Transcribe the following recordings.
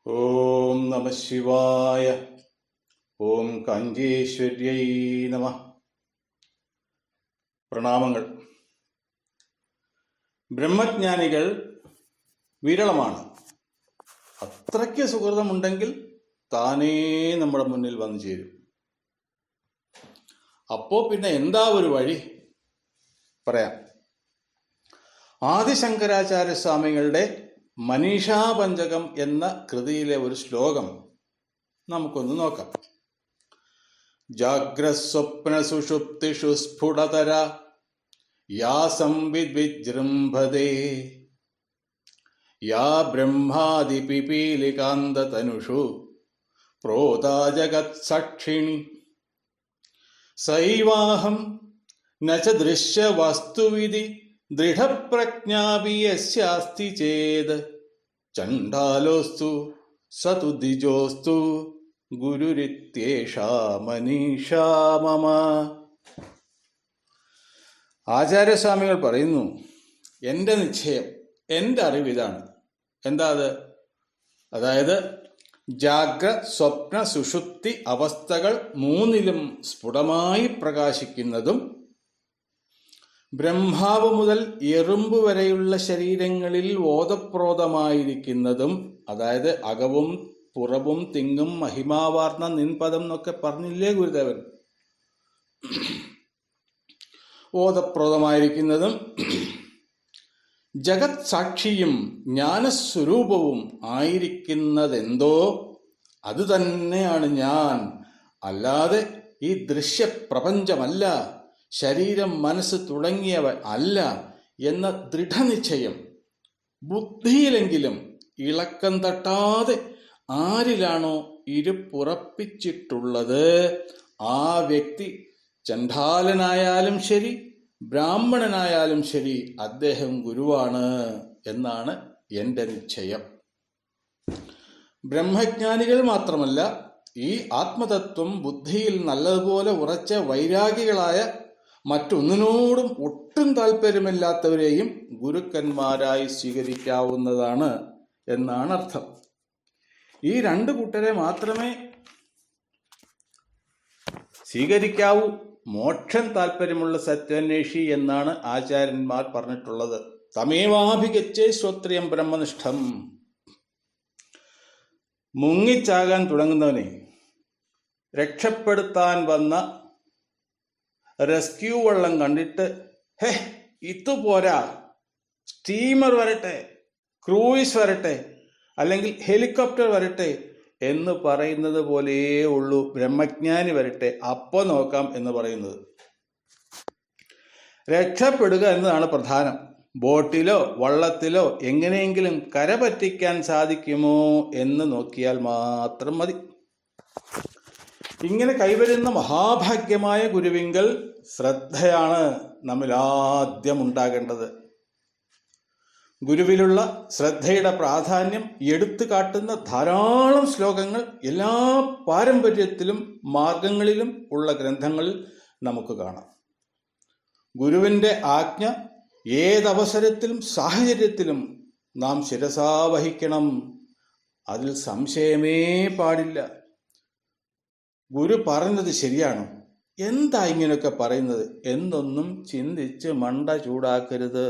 ഓം നമ ശിവായ. ഓം കാഞ്ചീശ്വര്യൈ നമ. പ്രണാമങ്ങൾ. ബ്രഹ്മജ്ഞാനികൾ വിരളമാണ്. അത്രയ്ക്ക് സുഹൃതമുണ്ടെങ്കിൽ താനേ നമ്മുടെ മുന്നിൽ വന്നു ചേരും. അപ്പോ പിന്നെ എന്താ ഒരു വഴി പറയാം. ആദിശങ്കരാചാര്യസ്വാമികളുടെ മനീഷാപഞ്ചകം എന്ന കൃതിയിലെ ഒരു ശ്ലോകം നമുക്കൊന്ന് നോക്കാം. ജാഗ്രസ്വപ്ന സുഷുപ്തിഷു സ്ഫുടതര യാ സംവിദ്വിജൃംഭതേ യാ ബ്രഹ്മാദി പിപീലികാന്തതനുഷു പ്രോതാ ജഗത്സാക്ഷിണി സൈവാഹം ന ച ദൃശ്യവസ്തുവിധി ദൃഢപ്രജ്ഞാപി യസ്യാസ്തി ചേത് ചണ്ഡാലോസ്തു സതു ദ്വിജോസ്തു ഗുരുരിത്യേഷാ മനീഷാ മമ. ആചാര്യസ്വാമികൾ പറയുന്നു, എൻ്റെ നിശ്ചയം, എൻ്റെ അറിവ് ഇതാണ്. എന്താ അത്? അതായത് ജാഗ്ര സ്വപ്ന സുഷുപ്തി അവസ്ഥകൾ മൂന്നിലും സ്ഫുടമായി പ്രകാശിക്കുന്നതും ബ്രഹ്മാവ് മുതൽ എറുമ്പ് വരെയുള്ള ശരീരങ്ങളിൽ ഓതപ്രോതമായിരിക്കുന്നതും, അതായത് അകവും പുറവും തിങ്ങും മഹിമാവാർന്ന നിൻപദം എന്നൊക്കെ പറഞ്ഞില്ലേ ഗുരുദേവൻ, ഓതപ്രോതമായിരിക്കുന്നതും ജഗത് സാക്ഷിയും ജ്ഞാനസ്വരൂപവും ആയിരിക്കുന്നതെന്തോ അത് തന്നെയാണ് ഞാൻ, അല്ലാതെ ഈ ദൃശ്യപ്രപഞ്ചമല്ല, ശരീരം മനസ്സ് തുടങ്ങിയവ അല്ല എന്ന ദൃഢനിശ്ചയം ബുദ്ധിയിലെങ്കിലും ഇളക്കം തട്ടാതെ ആരിലാണോ ഇരുപ്പുറപ്പിച്ചിട്ടുള്ളത് ആ വ്യക്തി ചണ്ഡാലനായാലും ശരി ബ്രാഹ്മണനായാലും ശരി അദ്ദേഹം ഗുരുവാണ് എന്നാണ് എൻ്റെ നിശ്ചയം. ബ്രഹ്മജ്ഞാനികൾ മാത്രമല്ല, ഈ ആത്മതത്വം ബുദ്ധിയിൽ നല്ലതുപോലെ ഉറച്ച വൈരാഗികളായ മറ്റൊന്നിനോടും ഒട്ടും താല്പര്യമില്ലാത്തവരെയും ഗുരുക്കന്മാരായി സ്വീകരിക്കാവുന്നതാണ് എന്നാണ് അർത്ഥം. ഈ രണ്ടു കൂട്ടരെ മാത്രമേ സ്വീകരിക്കാവൂ. മോക്ഷം താല്പര്യമുള്ള സത്യാന്വേഷി എന്നാണ് ആചാര്യന്മാർ പറഞ്ഞിട്ടുള്ളത്. തമേവാഭിഗച്ഛേ ശ്രോത്രിയം ബ്രഹ്മനിഷ്ഠം. മുങ്ങിച്ചാകാൻ തുടങ്ങുന്നവനെ രക്ഷപ്പെടുത്താൻ വന്ന റെസ്ക്യൂ വള്ളം കണ്ടിട്ട് ഇതുപോരാ, സ്റ്റീമർ വരട്ടെ, ക്രൂയിസ് വരട്ടെ, അല്ലെങ്കിൽ ഹെലികോപ്റ്റർ വരട്ടെ എന്ന് പറയുന്നത് പോലെയേ ഉള്ളൂ ബ്രഹ്മജ്ഞാനി വരട്ടെ അപ്പോൾ നോക്കാം എന്ന് പറയുന്നത്. രക്ഷപ്പെടുക എന്നതാണ് പ്രധാനം. ബോട്ടിലോ വള്ളത്തിലോ എങ്ങനെയെങ്കിലും കര പറ്റിക്കാൻ സാധിക്കുമോ എന്ന് നോക്കിയാൽ മാത്രം മതി. ഇങ്ങനെ കൈവരുന്ന മഹാഭാഗ്യമായ ഗുരുവിങ്കൽ ശ്രദ്ധയാണ് നമ്മിൽ ആദ്യം ഉണ്ടാകേണ്ടത്. ഗുരുവിലുള്ള ശ്രദ്ധയുടെ പ്രാധാന്യം എടുത്തു കാട്ടുന്ന ധാരാളം ശ്ലോകങ്ങൾ എല്ലാ പാരമ്പര്യത്തിലും മാർഗങ്ങളിലും ഉള്ള ഗ്രന്ഥങ്ങളിൽ നമുക്ക് കാണാം. ഗുരുവിൻ്റെ ആജ്ഞ ഏതവസരത്തിലും സാഹചര്യത്തിലും നാം ശിരസാ വഹിക്കണം. അതിൽ സംശയമേ പാടില്ല. ഗുരു പറഞ്ഞത് ശരിയാണോ, എന്താ ഇങ്ങനെയൊക്കെ പറയുന്നത് എന്നൊന്നും ചിന്തിച്ച് മണ്ട ചൂടാക്കരുത്.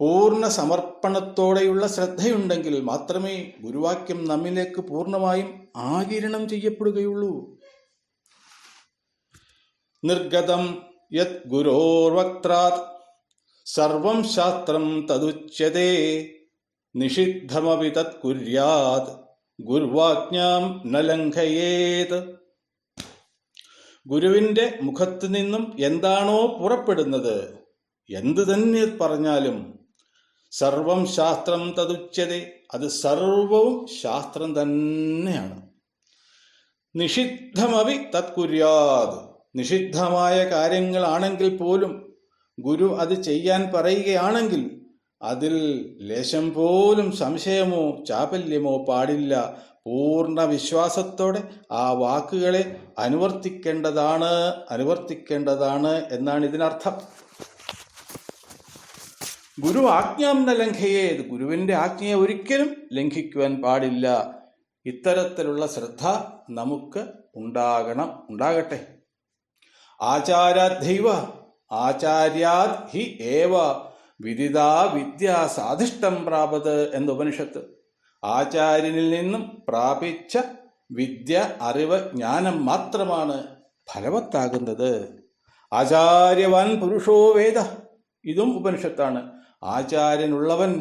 പൂർണ്ണ സമർപ്പണത്തോടെയുള്ള ശ്രദ്ധയുണ്ടെങ്കിൽ മാത്രമേ ഗുരുവാക്യം നമ്മിലേക്ക് പൂർണ്ണമായും ആകിരണം ചെയ്യപ്പെടുകയുള്ളൂ. നിർഗതം യത് ഗുരോർവക്ത്രാത് സർവം ശാസ്ത്രം തദുച്യതേ നിഷിദ്ധമപി തത് കുര്യാത് ഗുർവാജ്ഞാം ന ലംഘയേത്. ഗുരുവിൻ്റെ മുഖത്തു നിന്നും എന്താണോ പുറപ്പെടുന്നത്, എന്തു തന്നെ പറഞ്ഞാലും സർവം ശാസ്ത്രം തദുച്യതേ, അത് സർവവും ശാസ്ത്രം തന്നെയാണ്. നിഷിദ്ധമപി തത് കുര്യാത്, നിഷിദ്ധമായ കാര്യങ്ങളാണെങ്കിൽ പോലും ഗുരു അത് ചെയ്യാൻ പറയുകയാണെങ്കിൽ അതിൽ ലേശം പോലും സംശയമോ ചാപല്യമോ പാടില്ല. പൂർണ്ണ വിശ്വാസത്തോടെ ആ വാക്കുകളെ അനുവർത്തിക്കേണ്ടതാണ് എന്നാണ് ഇതിനർത്ഥം. ഗുരു ആജ്ഞാം ന ലംഘയേത്, ഗുരുവിന്റെ ആജ്ഞയെ ഒരിക്കലും ലംഘിക്കുവാൻ പാടില്ല. ഇത്തരത്തിലുള്ള ശ്രദ്ധ നമുക്ക് ഉണ്ടാകട്ടെ. ആചാരാദൈവ ആചാര്യാത് ഹി ഏവ വിദിതാ വിദ്യ സാധിഷ്ടം പ്രാപത് എന്ന ഉപനിഷത്ത്. ആചാര്യനിൽ നിന്നും പ്രാപിച്ച വിദ്യ, അറിവ്, ജ്ഞാനം മാത്രമാണ് ഫലവത്താകുന്നത്. ആചാര്യവാൻ പുരുഷോ വേദ, ഇതും ഉപനിഷത്താണ്. ആചാര്യനുള്ളവൻ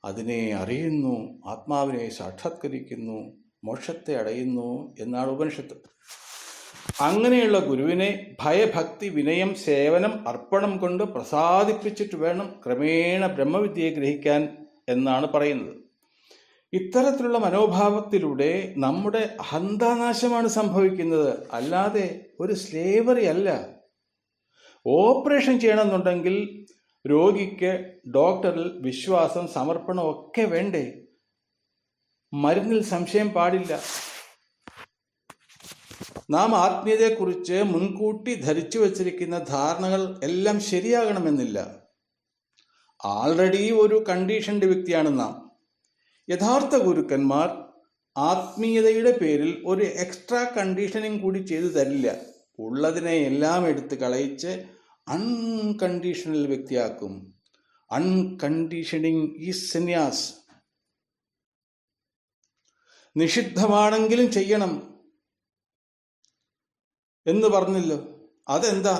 അതിനെ അറിയുന്നു, ആത്മാവിനെ സാക്ഷാത്കരിക്കുന്നു, മോക്ഷത്തെ അടയുന്നു എന്നാണ് ഉപനിഷത്ത്. അങ്ങനെയുള്ള ഗുരുവിനെ ഭയഭക്തി വിനയം സേവനം അർപ്പണം കൊണ്ട് പ്രസാദിപ്പിച്ചിട്ട് വേണം ക്രമേണ ബ്രഹ്മവിദ്യയെ ഗ്രഹിക്കാൻ എന്നാണ് പറയുന്നത്. ഇത്തരത്തിലുള്ള മനോഭാവത്തിലൂടെ നമ്മുടെ അഹന്താനാശമാണ് സംഭവിക്കുന്നത്, അല്ലാതെ ഒരു സ്ലേവറി അല്ല. ഓപ്പറേഷൻ ചെയ്യണമെന്നുണ്ടെങ്കിൽ രോഗിക്ക് ഡോക്ടറിൽ വിശ്വാസം, സമർപ്പണം ഒക്കെ വേണ്ടേ? മരുന്നിൽ സംശയം പാടില്ല. നാം ആത്മീയതയെക്കുറിച്ച് മുൻകൂട്ടി ധരിച്ചു വച്ചിരിക്കുന്ന ധാരണകൾ എല്ലാം ശരിയാകണമെന്നില്ല. ആൾറെഡി ഒരു കണ്ടീഷൻഡ് വ്യക്തിയാണ് നാം. യഥാർത്ഥ ഗുരുക്കന്മാർ ആത്മീയതയുടെ പേരിൽ ഒരു എക്സ്ട്രാ കണ്ടീഷനിങ് കൂടി ചെയ്തു തരില്ല. ഉള്ളതിനെ എല്ലാം എടുത്ത് കളയിച്ച് അൺകണ്ടീഷണൽ വ്യക്തിയാക്കും. അൺകണ്ടീഷനിങ് ഈസ് സന്യാസ്. നിഷിദ്ധമാണെങ്കിലും ചെയ്യണം എന്ന് പറഞ്ഞല്ലോ. അതെന്താ?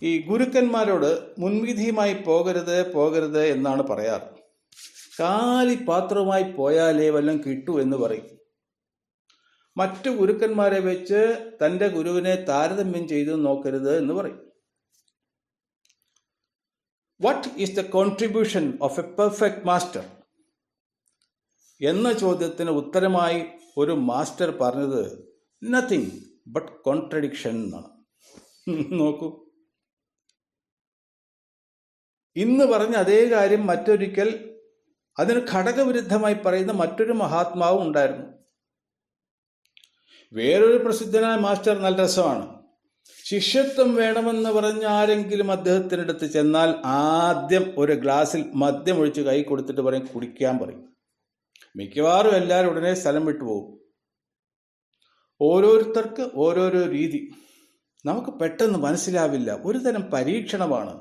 ഈ ഗുരുക്കന്മാരോട് മുൻവിധിയുമായി പോകരുത് എന്നാണ് പറയാറ്. കാലി പാത്രവുമായി പോയാലേ വല്ലതും കിട്ടൂ എന്ന് പറയും. മറ്റു ഗുരുക്കന്മാരെ വെച്ച് തൻ്റെ ഗുരുവിനെ താരതമ്യം ചെയ്തു നോക്കരുത് എന്ന് പറയും. What is the contribution of A perfect master എന്ന ചോദ്യത്തിന് ഉത്തരമായി ഒരു മാസ്റ്റർ പറഞ്ഞത് നത്തിങ് ബട്ട് കോൺട്രഡിക്ഷൻ എന്നാണ്. നോക്കൂ, ഇന്ന് പറഞ്ഞ അതേ കാര്യം മറ്റൊരിക്കൽ അതിന് ഘടകവിരുദ്ധമായി പറയുന്ന മറ്റൊരു മഹാത്മാവും ഉണ്ടായിരുന്നു. വേറൊരു പ്രസിദ്ധനായ മാസ്റ്റർ നല്ല രസമാണ്. ശിഷ്യത്വം വേണമെന്ന് പറഞ്ഞ് ആരെങ്കിലും അദ്ദേഹത്തിനടുത്ത് ചെന്നാൽ ആദ്യം ഒരു ഗ്ലാസ്സിൽ മദ്യം ഒഴിച്ച് കൈ കൊടുത്തിട്ട് പറയും കുടിക്കാൻ പറയും. മിക്കവാറും എല്ലാവരും ഉടനെ സ്ഥലം വിട്ടുപോകും. ഓരോരുത്തർക്ക് ഓരോരോ രീതി. നമുക്ക് പെട്ടെന്ന് മനസ്സിലാവില്ല. ഒരു തരം പരീക്ഷണമാണ്.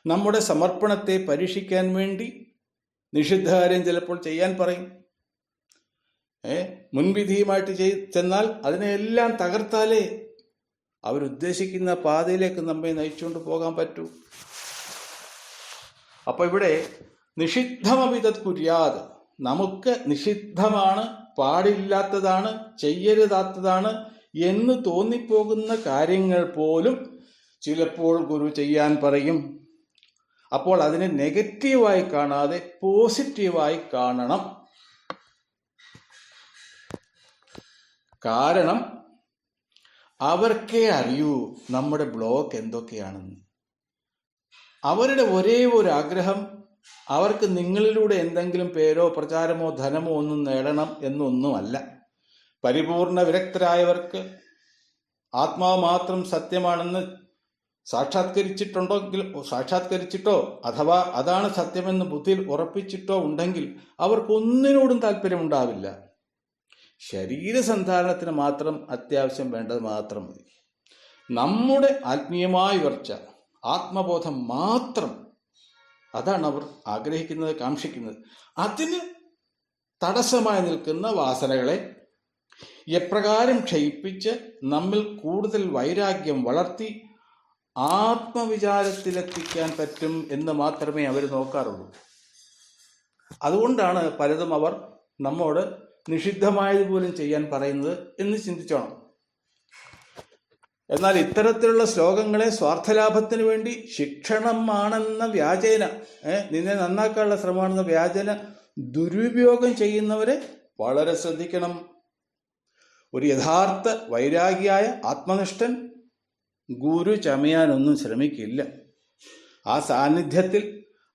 നമ്മുടെ സമർപ്പണത്തെ പരീക്ഷിക്കാൻ വേണ്ടി നിഷിദ്ധകാര്യം ചിലപ്പോൾ ചെയ്യാൻ പറയും. മുൻവിധിയുമായിട്ട് ചെന്നാൽ അതിനെല്ലാം തകർത്താലേ അവരുദ്ദേശിക്കുന്ന പാതയിലേക്ക് നമ്മെ നയിച്ചുകൊണ്ട് പോകാൻ പറ്റൂ. അപ്പൊ ഇവിടെ നിഷിദ്ധമവിതത് കുര്യാത്, നമുക്ക് നിഷിദ്ധമാണ്, പാടില്ലാത്തതാണ്, ചെയ്യരുതാത്തതാണ് എന്ന് തോന്നിപ്പോകുന്ന കാര്യങ്ങൾ പോലും ചിലപ്പോൾ ഗുരു ചെയ്യാൻ പറയും. അപ്പോൾ അതിനെ നെഗറ്റീവായി കാണാതെ പോസിറ്റീവായി കാണണം. കാരണം അവർക്കേ അറിയൂ നമ്മുടെ ബ്ലോക്ക് എന്തൊക്കെയാണെന്ന്. അവരുടെ ഒരേ ഒരു ആഗ്രഹം അവർക്ക് നിങ്ങളിലൂടെ എന്തെങ്കിലും പേരോ പ്രചാരമോ ധനമോ ഒന്നും നേടണം എന്നൊന്നുമല്ല. പരിപൂർണ വിരക്തരായവർക്ക് ആത്മാവ് മാത്രം സത്യമാണെന്ന് സാക്ഷാത്കരിച്ചിട്ടോ അഥവാ അതാണ് സത്യമെന്ന് ബുദ്ധിയിൽ ഉറപ്പിച്ചിട്ടോ ഉണ്ടെങ്കിൽ അവർക്കൊന്നിനോടും താല്പര്യമുണ്ടാവില്ല. ശരീരസന്ധാരണത്തിന് മാത്രം അത്യാവശ്യം വേണ്ടത് മാത്രം മതി. നമ്മുടെ ആത്മീയമായ ഉയർച്ച, ആത്മബോധം മാത്രം, അതാണ് അവർ ആഗ്രഹിക്കുന്നത്, കാക്ഷിക്കുന്നത്. അതിന് തടസ്സമായി നിൽക്കുന്ന വാസനകളെ എപ്രകാരം ക്ഷയിപ്പിച്ച് നമ്മിൽ കൂടുതൽ വൈരാഗ്യം വളർത്തി ആത്മവിചാരത്തിലെത്തിക്കാൻ പറ്റും എന്ന് മാത്രമേ അവർ നോക്കാറുള്ളൂ. അതുകൊണ്ടാണ് പലതും അവർ നമ്മോട് നിഷിദ്ധമായതുപോലും ചെയ്യാൻ പറയുന്നത് എന്ന് ചിന്തിച്ചോണം. എന്നാൽ ഇത്തരത്തിലുള്ള ശ്ലോകങ്ങളെ സ്വാർത്ഥലാഭത്തിന് വേണ്ടി ശിക്ഷണമാണെന്ന വ്യാജേന, നിന്നെ നന്നാക്കാനുള്ള ശ്രമമാണെന്ന വ്യാജേന ദുരുപയോഗം ചെയ്യുന്നവരെ വളരെ ശ്രദ്ധിക്കണം. ഒരു യഥാർത്ഥ വൈരാഗിയായ ആത്മനിഷ്ഠൻ ഗുരു ചമയാനൊന്നും ശ്രമിക്കില്ല. ആ സാന്നിധ്യത്തിൽ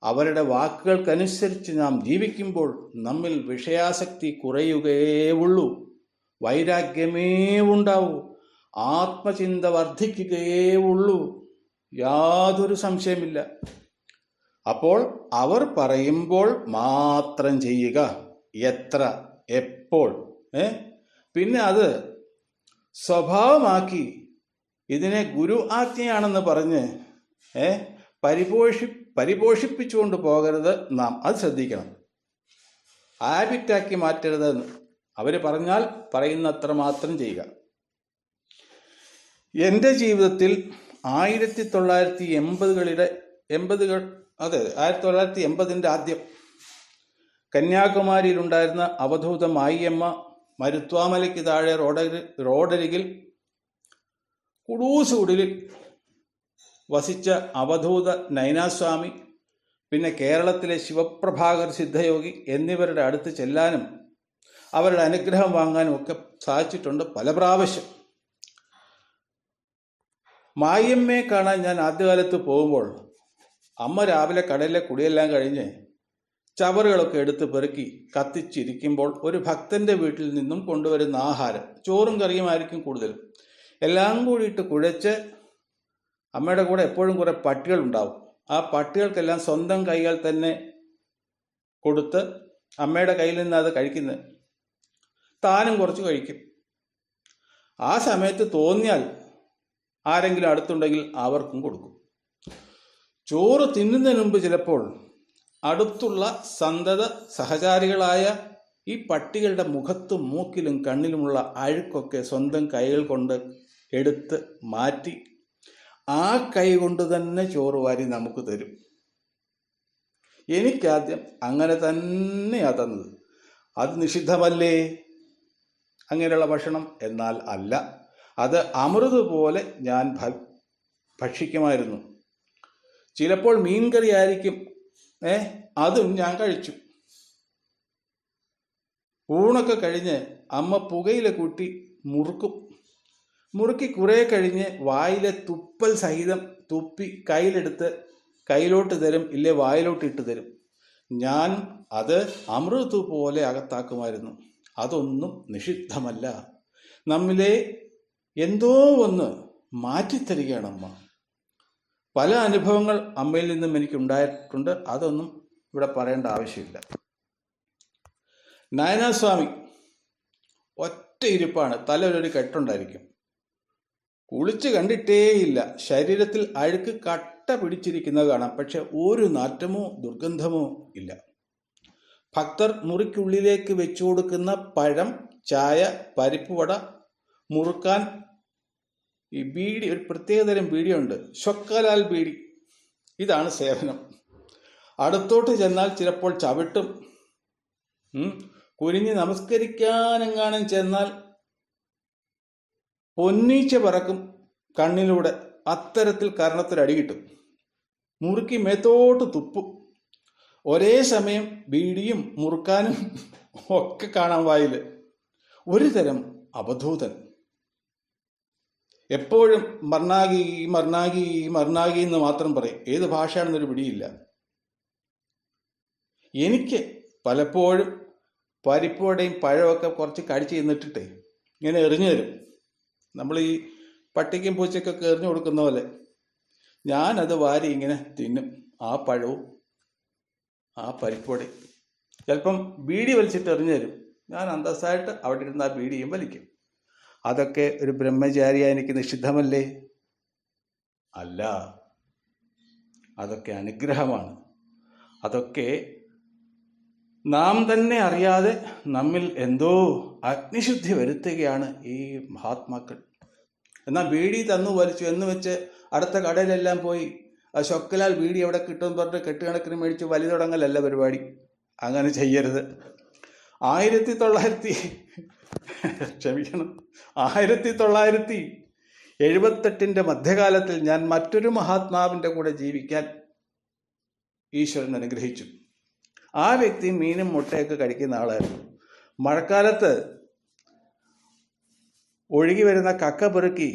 അവരുടെ വാക്കുകൾക്കനുസരിച്ച് നാം ജീവിക്കുമ്പോൾ നമ്മിൽ വിഷയാസക്തി കുറയുകയേ ഉള്ളൂ, വൈരാഗ്യമേ ഉണ്ടാവൂ, ആത്മചിന്ത വർദ്ധിക്കുകയേ ഉള്ളൂ. യാതൊരു സംശയമില്ല. അപ്പോൾ അവർ പറയുമ്പോൾ മാത്രം ചെയ്യുക. എത്ര, എപ്പോൾ. പിന്നെ അത് സ്വഭാവമാക്കി ഇതിനെ ഗുരു ആജ്ഞയാണെന്ന് പറഞ്ഞ് പരിപോഷിപ്പിച്ചുകൊണ്ട് പോകരുത് നാം. അത് ശ്രദ്ധിക്കണം. ഹാബിറ്റാക്കി മാറ്റരുതെന്ന്. അവർ പറഞ്ഞാൽ പറയുന്നത്ര മാത്രം ചെയ്യുക. എൻ്റെ ജീവിതത്തിൽ 1980 ആദ്യം കന്യാകുമാരിയിലുണ്ടായിരുന്ന അവധൂത മായിയമ്മ മരുത്വാമലയ്ക്ക് താഴെ റോഡരികിൽ കുടൂസുകുടിലിൽ വസിച്ച അവധൂത നൈനാസ്വാമി, പിന്നെ കേരളത്തിലെ ശിവപ്രഭാകർ സിദ്ധയോഗി എന്നിവരുടെ അടുത്ത് ചെല്ലാനും അവരുടെ അനുഗ്രഹം വാങ്ങാനും ഒക്കെ സാധിച്ചിട്ടുണ്ട് പല പ്രാവശ്യം. മായിയമ്മയെ കാണാൻ ഞാൻ ആദ്യകാലത്ത് പോകുമ്പോൾ അമ്മ രാവിലെ കടലിലെ കുടിയെല്ലാം കഴിഞ്ഞ് ചവറുകളൊക്കെ എടുത്ത് പെറുക്കി കത്തിച്ചിരിക്കുമ്പോൾ ഒരു ഭക്തന്റെ വീട്ടിൽ നിന്നും കൊണ്ടുവരുന്ന ആഹാരം, ചോറും കറിയുമായിരിക്കും കൂടുതലും, എല്ലാം കൂടിയിട്ട് കുഴച്ച് അമ്മയുടെ കൂടെ എപ്പോഴും കുറെ പട്ടികളുണ്ടാവും. ആ പട്ടികൾക്കെല്ലാം സ്വന്തം കൈകൾ തന്നെ കൊടുത്ത് അമ്മയുടെ കയ്യിൽ നിന്ന് അത് കഴിക്കുന്നത്, താനും കുറച്ച് കഴിക്കും. ആ സമയത്ത് തോന്നിയാൽ ആരെങ്കിലും അടുത്തുണ്ടെങ്കിൽ അവർക്കും കൊടുക്കും. ചോറ് തിന്നുന്നതിന് മുമ്പ് ചിലപ്പോൾ അടുത്തുള്ള സന്തത സഹചാരികളായ ഈ പട്ടികളുടെ മുഖത്തും മൂക്കിലും കണ്ണിലുമുള്ള അഴുക്കൊക്കെ സ്വന്തം കൈകൾ കൊണ്ട് എടുത്ത് മാറ്റി ആ കൈ കൊണ്ട് തന്നെ ചോറ് വാരി നമുക്ക് തരും. എനിക്കാദ്യം അങ്ങനെ തന്നെയാ തന്നത്. അത് നിഷിദ്ധമല്ലേ അങ്ങനെയുള്ള ഭക്ഷണം? എന്നാൽ അല്ല, അത് അമൃത് പോലെ ഞാൻ ഭക്ഷിക്കുമായിരുന്നു. ചിലപ്പോൾ മീൻകറി ആയിരിക്കും, അതും ഞാൻ കഴിച്ചു. ഊണൊക്കെ കഴിഞ്ഞ് അമ്മ പുകയില കൂട്ടി മുറുക്കി കുറെ കഴിഞ്ഞ് വായിലെ തുപ്പൽ സഹിതം തുപ്പി കയ്യിലോട്ട് തരും, ഇല്ലേ വായിലോട്ട് ഇട്ട് തരും. ഞാൻ അത് അമൃത് പോലെ അകത്താക്കുമായിരുന്നു. അതൊന്നും നിഷിദ്ധമല്ല. നമ്മിലെ എന്തോ ഒന്ന് മാറ്റിത്തരികയാണ് അമ്മ. പല അനുഭവങ്ങൾ അമ്മയിൽ നിന്നും എനിക്ക് ഉണ്ടായിട്ടുണ്ട്. അതൊന്നും ഇവിടെ പറയേണ്ട ആവശ്യമില്ല. നായനാസ്വാമി ഒറ്റ ഇരിപ്പാണ്, തലയിലൊരു കെട്ടുണ്ടായിരിക്കും. കുളിച്ച് കണ്ടിട്ടേയില്ല. ശരീരത്തിൽ അഴുക്ക് കട്ട പിടിച്ചിരിക്കുന്നത് കാണാം, പക്ഷെ ഒരു നാറ്റമോ ദുർഗന്ധമോ ഇല്ല. ഭക്തർ മുറിക്കുള്ളിലേക്ക് വെച്ചു കൊടുക്കുന്ന പഴം, ചായ, പരിപ്പുവട, മുറുക്കാൻ ഈ ബീഡി, ഒരു പ്രത്യേകതരം ബീഡിയുണ്ട്, ശൊക്കലാൽ ബീഡി. ഇതാണ് സേവനം. അടുത്തോട്ട് ചെന്നാൽ ചിലപ്പോൾ ചവിട്ടും. കുനിഞ്ഞ് നമസ്കരിക്കാനെങ്ങാനും ചെന്നാൽ പൊന്നീച്ച പറക്കും കണ്ണിലൂടെ. അത്തരത്തിൽ കർണത്തിലടി കിട്ടും. മുറുക്കി മേത്തോട്ട് തുപ്പും. ഒരേ സമയം ബീഡിയും മുറുക്കാനും ഒക്കെ കാണാൻ വായിൽ. ഒരു തരം അവധൂതൻ. എപ്പോഴും മർണാഗി മർണാഗി മർണാഗി എന്ന് മാത്രം പറയും. ഏത് ഭാഷയാണെന്നൊരു പിടിയില്ല. എനിക്ക് പലപ്പോഴും പരിപ്പുവടയും പഴമൊക്കെ കുറച്ച് കടിച്ച് തിന്നിട്ടിട്ടേ ഇങ്ങനെ എറിഞ്ഞു തരും. നമ്മൾ ഈ പട്ടിക്കും പൂച്ചയ്ക്കൊക്കെ എറിഞ്ഞു കൊടുക്കുന്ന പോലെ ഞാനത് വാരി ഇങ്ങനെ തിന്നും. ആ പഴവും ആ പരിപ്പുവടയും. ചിലപ്പം ബീഡി വലിച്ചിട്ട് എറിഞ്ഞു തരും. ഞാൻ അന്തസ്സായിട്ട് അവിടെ ഇരുന്ന് ആ ബീഡിയും വലിക്കും. അതൊക്കെ ഒരു ബ്രഹ്മചാരിയായി എനിക്ക് നിഷിദ്ധമല്ലേ? അല്ല, അതൊക്കെ അനുഗ്രഹമാണ്. അതൊക്കെ നാം തന്നെ അറിയാതെ നമ്മിൽ എന്തോ അഗ്നിശുദ്ധി വരുത്തുകയാണ് ഈ മഹാത്മാക്കൾ. എന്നാൽ ബീഡി തന്നു വലിച്ചു എന്ന് വെച്ച് അടുത്ത കടയിലെല്ലാം പോയി ആ ശൊക്കലാൽ ബീഡി എവിടെ കിട്ടുമെന്ന് പറഞ്ഞ് കെട്ടുകണക്കിന് മേടിച്ച് വലി തുടങ്ങലല്ല പരിപാടി. അങ്ങനെ ചെയ്യരുത്. 1978 മധ്യകാലത്തിൽ ഞാൻ മറ്റൊരു മഹാത്മാവിൻ്റെ കൂടെ ജീവിക്കാൻ ഈശ്വരൻ അനുഗ്രഹിച്ചു. ആ വ്യക്തി മീനും മുട്ടയൊക്കെ കഴിക്കുന്ന ആളായിരുന്നു. മഴക്കാലത്ത് ഒഴുകി വരുന്ന കക്ക പെറുക്കി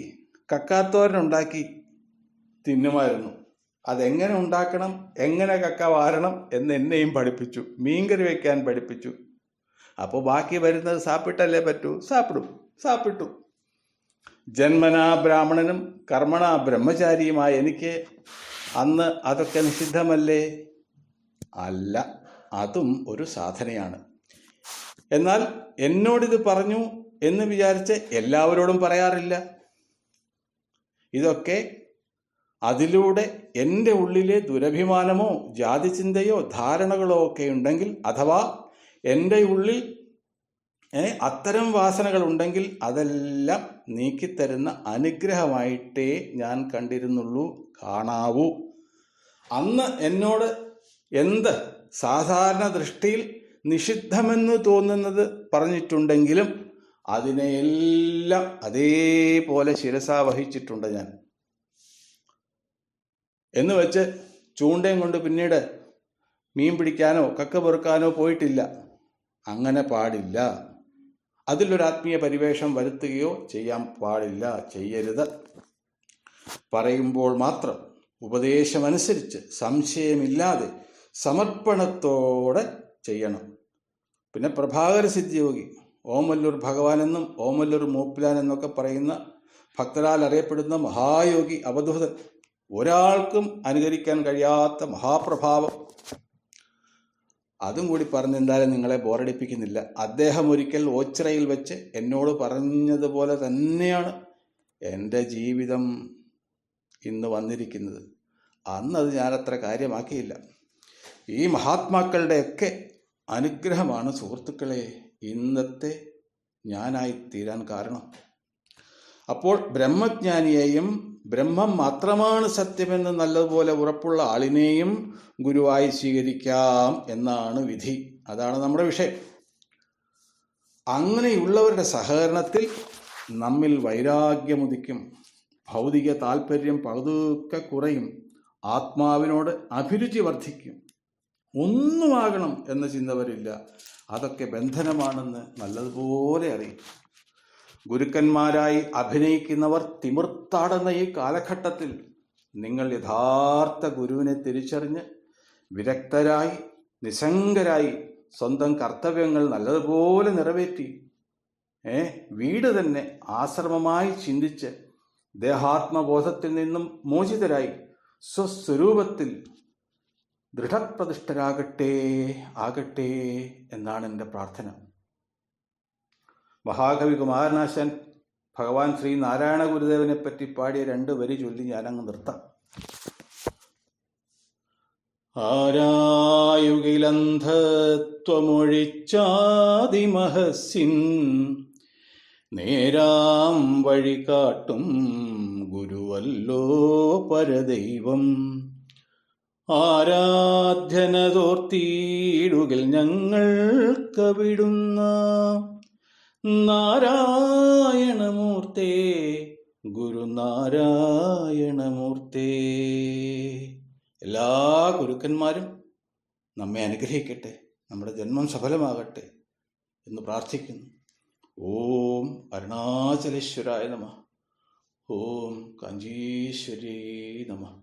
കക്കാത്തോരനുണ്ടാക്കി തിന്നുമായിരുന്നു. അതെങ്ങനെ ഉണ്ടാക്കണം, എങ്ങനെ കക്ക വാരണം എന്ന് എന്നെയും പഠിപ്പിച്ചു. മീൻകറി വയ്ക്കാൻ പഠിപ്പിച്ചു. അപ്പോൾ ബാക്കി വരുന്നത് സാപ്പിട്ടല്ലേ പറ്റൂ. സാപ്പിട്ടു. ജന്മനാ ബ്രാഹ്മണനും കർമ്മണ ബ്രഹ്മചാരിയുമായ എനിക്ക് അന്ന് അതൊക്കെ നിഷിദ്ധമല്ലേ? അല്ല, അതും ഒരു സാധനയാണ്. എന്നാൽ എന്നോടിത് പറഞ്ഞു എന്ന് വിചാരിച്ച് എല്ലാവരോടും പറയാറില്ല. ഇതൊക്കെ അതിലൂടെ എൻ്റെ ഉള്ളിലെ ദുരഭിമാനമോ ജാതിചിന്തയോ ധാരണകളോ ഒക്കെ ഉണ്ടെങ്കിൽ, അഥവാ എൻ്റെ ഉള്ളിൽ അത്തരം വാസനകൾ ഉണ്ടെങ്കിൽ അതെല്ലാം നീക്കിത്തരുന്ന അനുഗ്രഹമായിട്ടേ ഞാൻ കണ്ടിരുന്നുള്ളൂ, കാണാവൂ. അന്ന് എന്നോട് എന്ത് സാധാരണ ദൃഷ്ടിയിൽ നിഷിദ്ധമെന്ന് തോന്നുന്നത് പറഞ്ഞിട്ടുണ്ടെങ്കിലും അതിനെയെല്ലാം അതേപോലെ ശിരസാ വഹിച്ചിട്ടുണ്ട് ഞാൻ. എന്ന് വെച്ച് ചൂണ്ടയും കൊണ്ട് പിന്നീട് മീൻ പിടിക്കാനോ കക്ക പെറുക്കാനോ പോയിട്ടില്ല. അങ്ങനെ പാടില്ല. അതിലൊരു ആത്മീയ പരിവേഷം വരുത്തുകയോ ചെയ്യാൻ പാടില്ല, ചെയ്യരുത്. പറയുമ്പോൾ മാത്രം ഉപദേശമനുസരിച്ച് സംശയമില്ലാതെ സമർപ്പണത്തോടെ ചെയ്യണം. പിന്നെ പ്രഭാകര സിദ്ധിയോഗി, ഓമല്ലൂർ ഭഗവാനെന്നും ഓമല്ലൂർ മൂപ്പിലാൻ എന്നൊക്കെ പറയുന്ന ഭക്തരാൽ അറിയപ്പെടുന്ന മഹായോഗി അവധൂതൻ, ഒരാൾക്കും അനുകരിക്കാൻ കഴിയാത്ത മഹാപ്രഭാവം. അതും കൂടി പറഞ്ഞ് എന്തായാലും നിങ്ങളെ ബോറടിപ്പിക്കുന്നില്ല. അദ്ദേഹം ഒരിക്കൽ ഓച്ചിറയിൽ വെച്ച് എന്നോട് പറഞ്ഞതുപോലെ തന്നെയാണ് എൻ്റെ ജീവിതം ഇന്ന് വന്നിരിക്കുന്നത്. അന്നത് ഞാനത്ര കാര്യമാക്കിയില്ല. ഈ മഹാത്മാക്കളുടെയൊക്കെ അനുഗ്രഹമാണ് സുഹൃത്തുക്കളെ ഇന്നത്തെ ഞാനായിത്തീരാൻ കാരണം. അപ്പോൾ ബ്രഹ്മജ്ഞാനിയെയും ബ്രഹ്മം മാത്രമാണ് സത്യമെന്ന് നല്ലതുപോലെ ഉറപ്പുള്ള ആളിനെയും ഗുരുവായി സ്വീകരിക്കാം എന്നാണ് വിധി. അതാണ് നമ്മുടെ വിഷയം. അങ്ങനെയുള്ളവരുടെ സഹകരണത്തിൽ നമ്മിൽ വൈരാഗ്യമുദിക്കും, ഭൗതിക താല്പര്യം പതുക്കെ കുറയും, ആത്മാവിനോട് അഭിരുചി വർദ്ധിക്കും. ഒന്നുമാകണം എന്ന ചിന്ത വരില്ല. അതൊക്കെ ബന്ധനമാണെന്ന് നല്ലതുപോലെ അറിയും. ഗുരുക്കന്മാരായി അഭിനയിക്കുന്നവർ തിമിർത്താടുന്ന ഈ കാലഘട്ടത്തിൽ നിങ്ങൾ യഥാർത്ഥ ഗുരുവിനെ തിരിച്ചറിഞ്ഞ് വിരക്തരായി നിസ്സംഗരായി സ്വന്തം കർത്തവ്യങ്ങൾ നല്ലതുപോലെ നിറവേറ്റി വീട് തന്നെ ആശ്രമമായി ചിന്തിച്ച് ദേഹാത്മബോധത്തിൽ നിന്നും മോചിതരായി സ്വസ്വരൂപത്തിൽ ദൃഢപ്രതിഷ്ഠരാകട്ടെ എന്നാണ് എൻ്റെ പ്രാർത്ഥന. മഹാകവി കുമാരനാശാൻ ഭഗവാൻ ശ്രീ നാരായണ ഗുരുദേവനെ പറ്റി പാടിയ 2 വരി ചൊല്ലി ഞാനങ്ങ് നിർത്താം. ആരായുകിലന്ധത്വമൊഴിച്ചാതിമഹസിൻ നേരാം വഴി കാട്ടും ഗുരുവല്ലോ പരദൈവം. ആരാധ്യനതോർത്തിയിടുകിൽ ഞങ്ങൾക്കവിടുന്ന നാരായണമൂർത്തേ ഗുരുനാരായണമൂർത്തേ. എല്ലാ ഗുരുക്കന്മാരും നമ്മെ അനുഗ്രഹിക്കട്ടെ, നമ്മുടെ ജന്മം സഫലമാകട്ടെ എന്ന് പ്രാർത്ഥിക്കുന്നു. ഓം അരുണാചലേശ്വരായ നമഃ. ഓം കാഞ്ചീശ്വരി നമഃ.